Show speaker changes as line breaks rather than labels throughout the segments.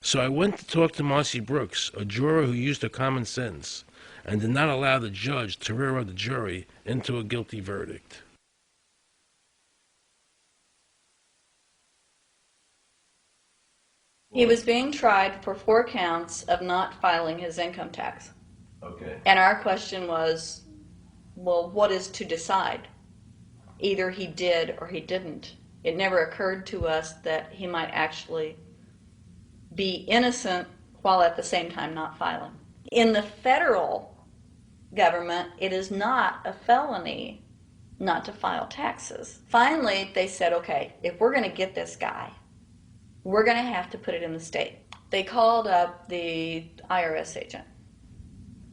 So I went to talk to Marcy Brooks, a juror who used her common sense and did not allow the judge to railroad the jury into a guilty verdict.
He was being tried for 4 counts of not filing his income tax.
Okay.
And our question was, well, what is to decide? Either he did or he didn't. It never occurred to us that he might actually be innocent while at the same time not filing. In the federal government, it is not a felony not to file taxes. Finally, they said, okay, if we're going to get this guy, we're going to have to put it in the state. They called up the IRS agent,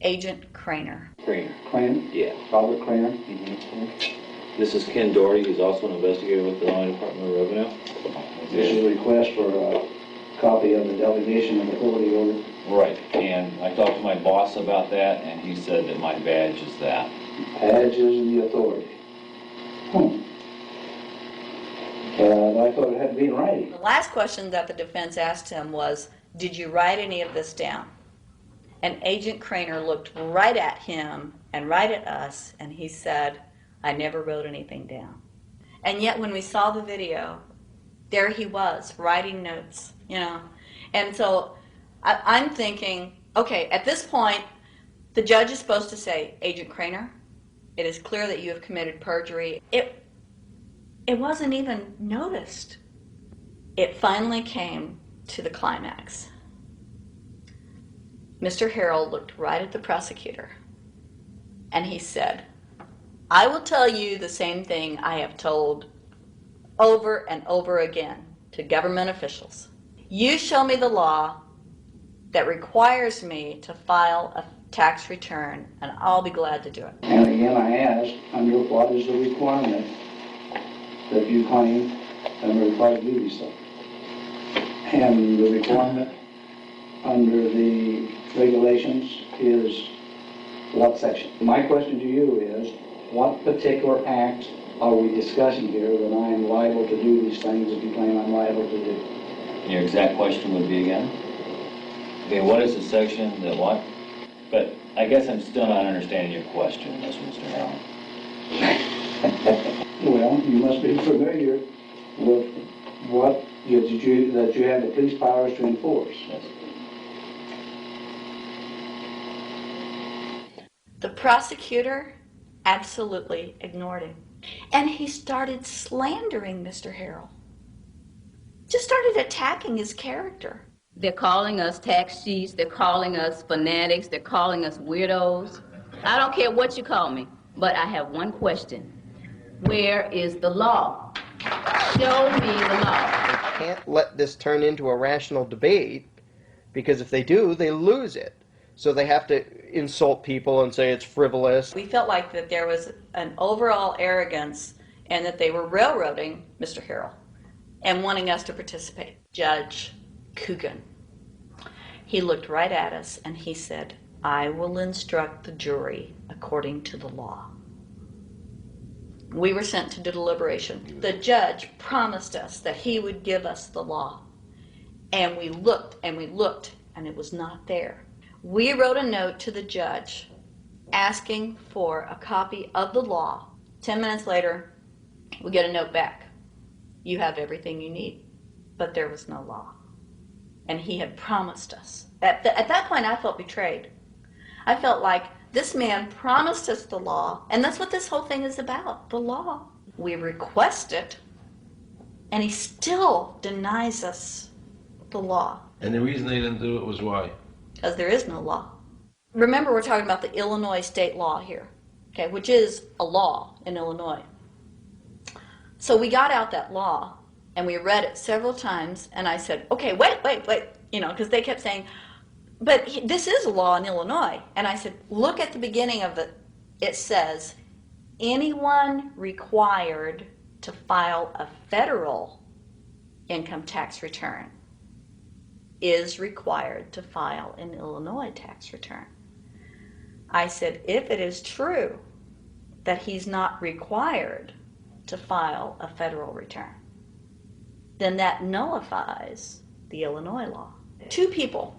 Agent Craner.
Craner?
Yeah.
Robert Craner?
Mm-hmm. This is Ken Doherty, who's also an investigator with the Illinois Department of Revenue.
This is a request for a copy of the delegation of authority order.
Right, and I talked to my boss about that, and he said that my badge is that.
Badge is the authority. I thought it had to be in writing.
The last question that the defense asked him was, did you write any of this down? And Agent Craner looked right at him and right at us, and he said, I never wrote anything down. And yet when we saw the video, there he was, writing notes, you know. And so I'm thinking, okay, at this point, the judge is supposed to say, Agent Craner, it is clear that you have committed perjury. It wasn't even noticed. It finally came to the climax. Mr. Harrell looked right at the prosecutor, and he said, I will tell you the same thing I have told over and over again to government officials. You show me the law that requires me to file a tax return, and I'll be glad to do it.
And again, I ask, under what is the requirement that you claim and are required to do these things? And the requirement under the regulations is what section? My question to you is, what particular act are we discussing here that I am liable to do these things that you claim I'm liable to do?
Your exact question would be again? Okay, what is the section that what? But I guess I'm still not understanding your question, Mr. Harrell.
Well, you must be familiar with what that you have the police powers to enforce.
Yes.
The prosecutor absolutely ignored him. And he started slandering Mr. Harrell. Just started attacking his character.
They're calling us tax cheats, they're calling us fanatics, they're calling us weirdos. I don't care what you call me, but I have one question. Where is the law? Show me the law.
Can't let this turn into a rational debate, because if they do, they lose it. So they have to insult people and say it's frivolous.
We felt like that there was an overall arrogance and that they were railroading Mr. Harrell and wanting us to participate. Judge Coogan, he looked right at us and he said, I will instruct the jury according to the law. We were sent to deliberation. The judge promised us that he would give us the law. And we looked and we looked and it was not there. We wrote a note to the judge asking for a copy of the law. 10 minutes later, we get a note back. You have everything you need. But there was no law. And he had promised us. At that point, I felt betrayed. I felt like this man promised us the law, and that's what this whole thing is about, the law. We request it, and he still denies us the law.
And the reason they didn't do it was why?
Because there is no law. Remember, we're talking about the Illinois state law here, okay, which is a law in Illinois. So we got out that law, and we read it several times, and I said, okay, wait, you know, because they kept saying, but this is a law in Illinois. And I said, look at the beginning of it. It says, anyone required to file a federal income tax return is required to file an Illinois tax return. I said, if it is true that he's not required to file a federal return, then that nullifies the Illinois law. two people.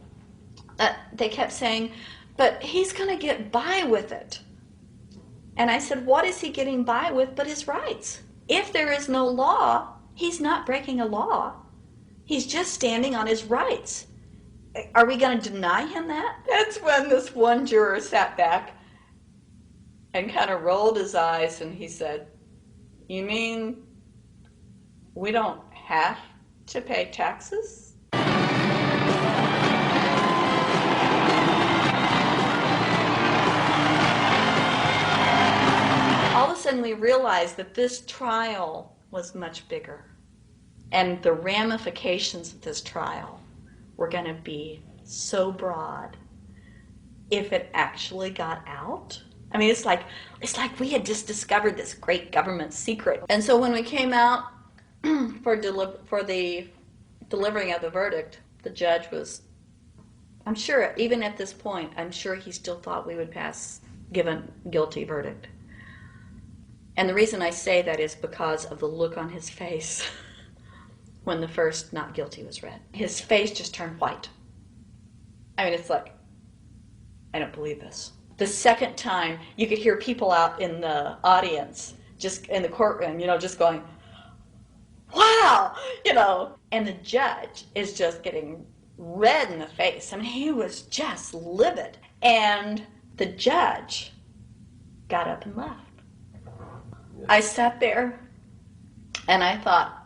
They kept saying, but he's going to get by with it. And I said, what is he getting by with but his rights? If there is no law, he's not breaking a law. He's just standing on his rights. Are we going to deny him that? That's when this one juror sat back and kind of rolled his eyes and he said, you mean we don't have to pay taxes? All of a sudden we realized that this trial was much bigger. And the ramifications of this trial were going to be so broad if it actually got out. I mean, it's like we had just discovered this great government secret. And so when we came out for the delivering of the verdict, the judge was, I'm sure, even at this point, I'm sure he still thought we would give a guilty verdict. And the reason I say that is because of the look on his face when the first not guilty was read. His face just turned white. I mean, it's like, I don't believe this. The second time, you could hear people out in the audience, just in the courtroom, just going, wow, and the judge is just getting red in the face. I mean, he was just livid. And the judge got up and left. I sat there and I thought,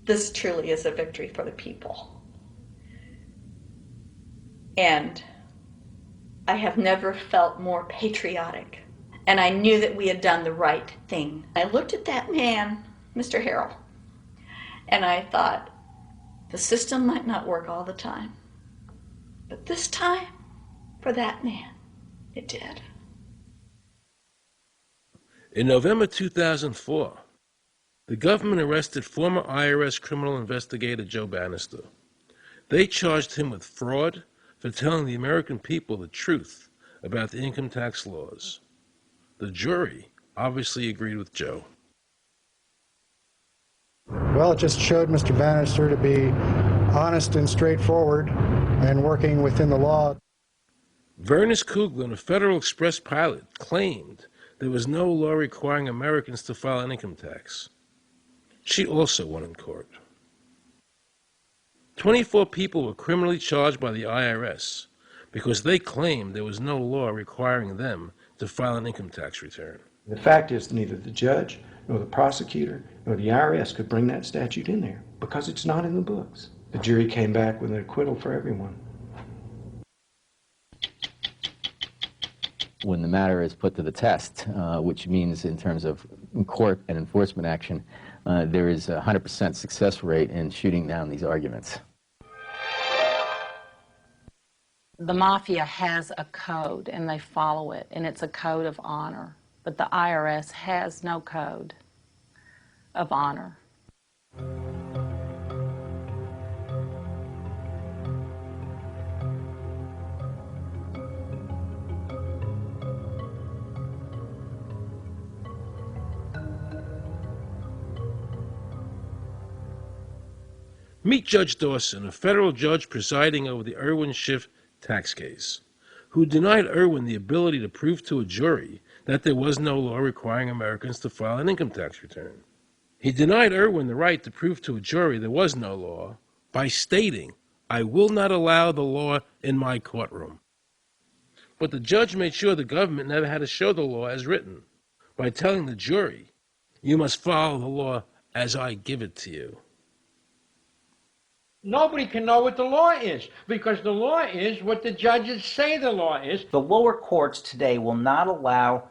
this truly is a victory for the people. And I have never felt more patriotic. And I knew that we had done the right thing. I looked at that man, Mr. Harrell, and I thought, the system might not work all the time, but this time, for that man, it did.
In November 2004, the government arrested former IRS criminal investigator Joe Bannister. They charged him with fraud for telling the American people the truth about the income tax laws. The jury obviously agreed with Joe.
Well, it just showed Mr. Bannister to be honest and straightforward and working within the law.
Vernice Kuglin, a Federal Express pilot, claimed there was no law requiring Americans to file an income tax. She also won in court. 24 people were criminally charged by the IRS because they claimed there was no law requiring them to file an income tax return.
The fact is, neither the judge, nor the prosecutor, nor the IRS could bring that statute in there because it's not in the books. The jury came back with an acquittal for everyone.
When the matter is put to the test, which means in terms of court and enforcement action, there is a 100% success rate in shooting down these arguments.
The mafia has a code and they follow it, and it's a code of honor. But the IRS has no code of honor.
Meet Judge Dawson, a federal judge presiding over the Irwin Schiff tax case, who denied Irwin the ability to prove to a jury that there was no law requiring Americans to file an income tax return. He denied Irwin the right to prove to a jury there was no law by stating, "I will not allow the law in my courtroom." But the judge made sure the government never had to show the law as written by telling the jury, "You must follow the law as I give it to you."
Nobody can know what the law is because the law is what the judges say the law is.
The lower courts today will not allow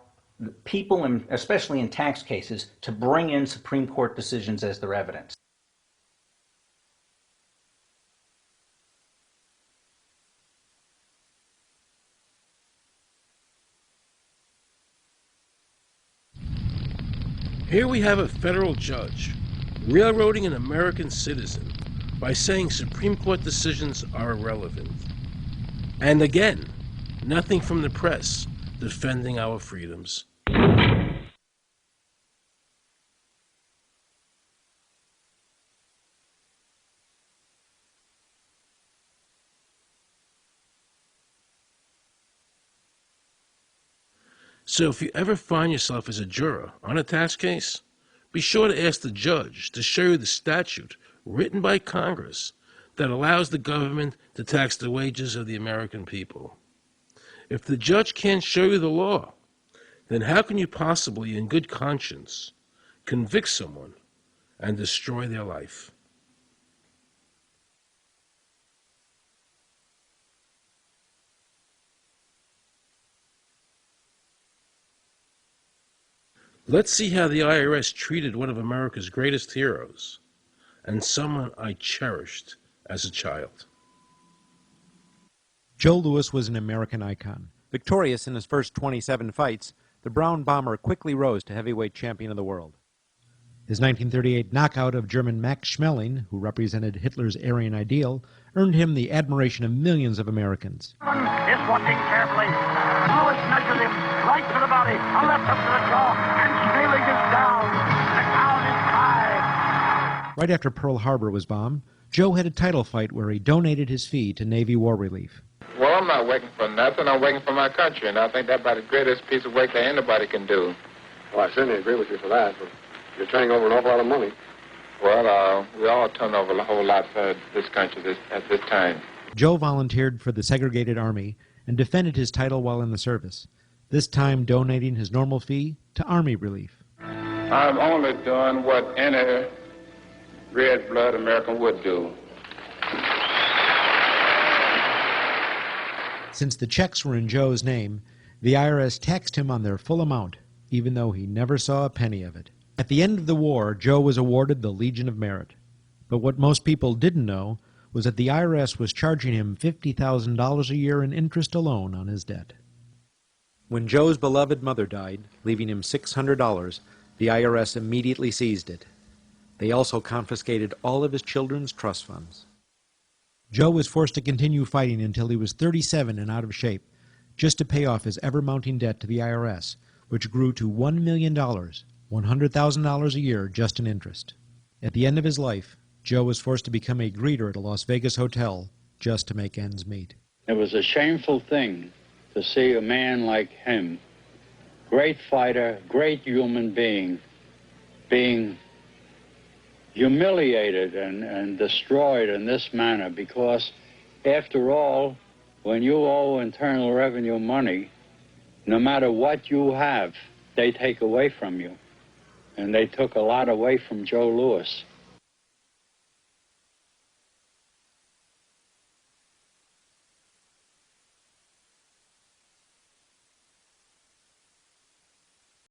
people, especially in tax cases, to bring in Supreme Court decisions as their evidence.
Here we have a federal judge railroading an American citizen by saying Supreme Court decisions are irrelevant. And again, nothing from the press defending our freedoms. So if you ever find yourself as a juror on a tax case, be sure to ask the judge to show you the statute written by Congress that allows the government to tax the wages of the American people. If the judge can't show you the law, then how can you possibly, in good conscience, convict someone and destroy their life? Let's see how the IRS treated one of America's greatest heroes, and someone I cherished as a child.
Joe Louis was an American icon. Victorious in his first 27 fights, the Brown Bomber quickly rose to heavyweight champion of the world. His 1938 knockout of German Max Schmeling, who represented Hitler's Aryan ideal, earned him the admiration of millions of Americans.
Is watching carefully. Louis nudges him right to the body, a left hook to the jaw, and Schmeling is down. The count is high.
Right after Pearl Harbor was bombed, Joe had a title fight where he donated his fee to Navy War Relief.
Well, I'm not working for nothing. I'm working for my country, and I think that's about the greatest piece of work that anybody can do.
Well, I certainly agree with you for that, but you're turning over an awful lot of money.
Well, we all turn over a whole lot for this country at this time.
Joe volunteered for the segregated army and defended his title while in the service, this time donating his normal fee to Army Relief.
I'm only doing what any red-blood American would do.
Since the checks were in Joe's name, the IRS taxed him on their full amount, even though he never saw a penny of it. At the end of the war, Joe was awarded the Legion of Merit. But what most people didn't know was that the IRS was charging him $50,000 a year in interest alone on his debt. When Joe's beloved mother died, leaving him $600, the IRS immediately seized it. They also confiscated all of his children's trust funds. Joe was forced to continue fighting until he was 37 and out of shape, just to pay off his ever-mounting debt to the IRS, which grew to $1 million, $100,000 a year just in interest. At the end of his life, Joe was forced to become a greeter at a Las Vegas hotel just to make ends meet.
It was a shameful thing to see a man like him, great fighter, great human being, being humiliated and destroyed in this manner, because after all, when you owe Internal Revenue money, no matter what you have, they take away from you. And they took a lot away from Joe Louis.